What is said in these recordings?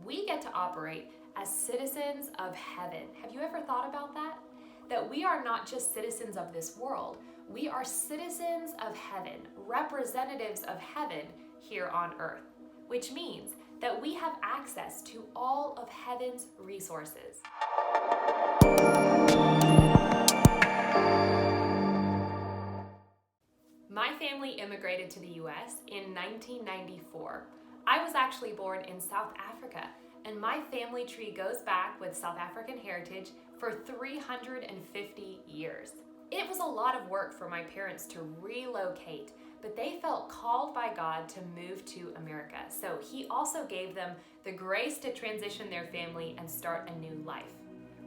we get to operate as citizens of heaven. Have you ever thought about that? That we are not just citizens of this world, we are citizens of heaven, representatives of heaven here on earth, which means that we have access to all of heaven's resources. My family immigrated to the US in 1994. I was actually born in South Africa, and my family tree goes back with South African heritage for 350 years. It was a lot of work for my parents to relocate, but they felt called by God to move to America. So He also gave them the grace to transition their family and start a new life.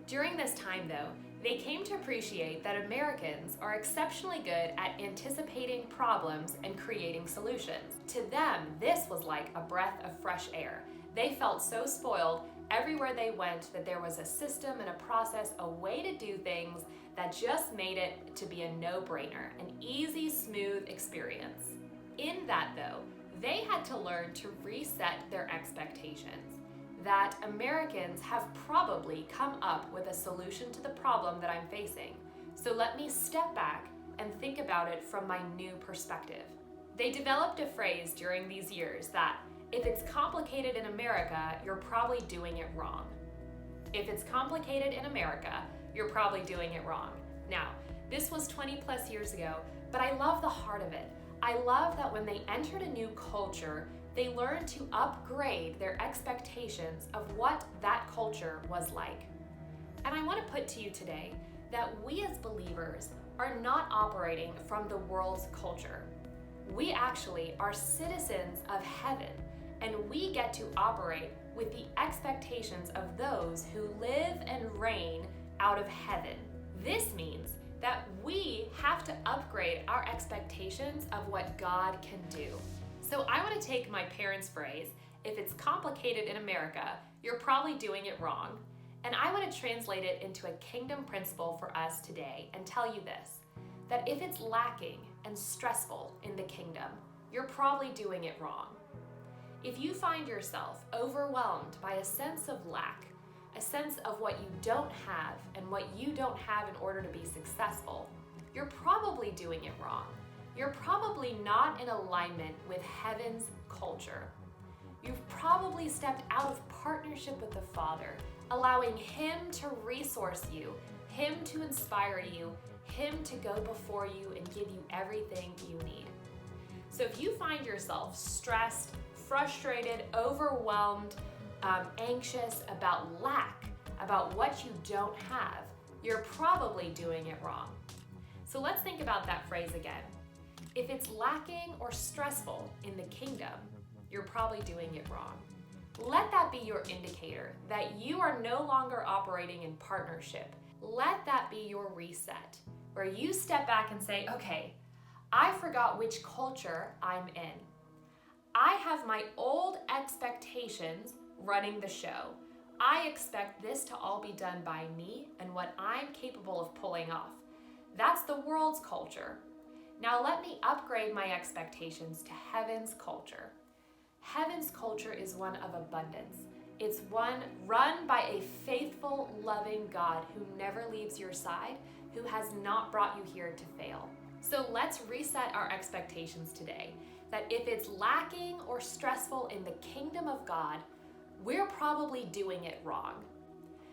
During this time, though, they came to appreciate that Americans are exceptionally good at anticipating problems and creating solutions. To them, this was like a breath of fresh air. They felt so spoiled everywhere they went that there was a system and a process, a way to do things that just made it to be a no-brainer, an easy, smooth experience. In that, though, they had to learn to reset their expectations. That Americans have probably come up with a solution to the problem that I'm facing. So let me step back and think about it from my new perspective. They developed a phrase during these years that if it's complicated in America, you're probably doing it wrong. If it's complicated in America, you're probably doing it wrong. Now, this was 20 plus years ago, but I love the heart of it. I love that when they entered a new culture, they learned to upgrade their expectations of what that culture was like. And I want to put to you today that we as believers are not operating from the world's culture. We actually are citizens of heaven, and we get to operate with the expectations of those who live and reign out of heaven. This means that we have to upgrade our expectations of what God can do. So I want to take my parents' phrase, if it's complicated in America, you're probably doing it wrong. And I want to translate it into a kingdom principle for us today and tell you this, that if it's lacking and stressful in the kingdom, you're probably doing it wrong. If you find yourself overwhelmed by a sense of lack, a sense of what you don't have and what you don't have in order to be successful, you're probably doing it wrong. You're probably not in alignment with heaven's culture. You've probably stepped out of partnership with the Father, allowing Him to resource you, Him to inspire you, Him to go before you and give you everything you need. So if you find yourself stressed, frustrated, overwhelmed, anxious about lack, about what you don't have, you're probably doing it wrong. So let's think about that phrase again. If it's lacking or stressful in the kingdom, you're probably doing it wrong. Let that be your indicator that you are no longer operating in partnership. Let that be your reset, where you step back and say, okay, I forgot which culture I'm in. I have my old expectations running the show. I expect this to all be done by me and what I'm capable of pulling off. That's the world's culture. Now let me upgrade my expectations to heaven's culture. Heaven's culture is one of abundance. It's one run by a faithful, loving God who never leaves your side, who has not brought you here to fail. So let's reset our expectations today, that if it's lacking or stressful in the kingdom of God, we're probably doing it wrong.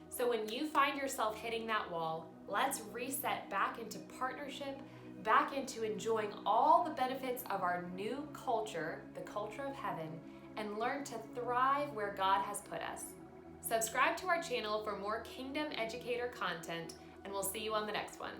So when you find yourself hitting that wall, let's reset back into partnership, back into enjoying all the benefits of our new culture, the culture of heaven, and learn to thrive where God has put us. Subscribe to our channel for more Kingdom Educator content, and we'll see you on the next one.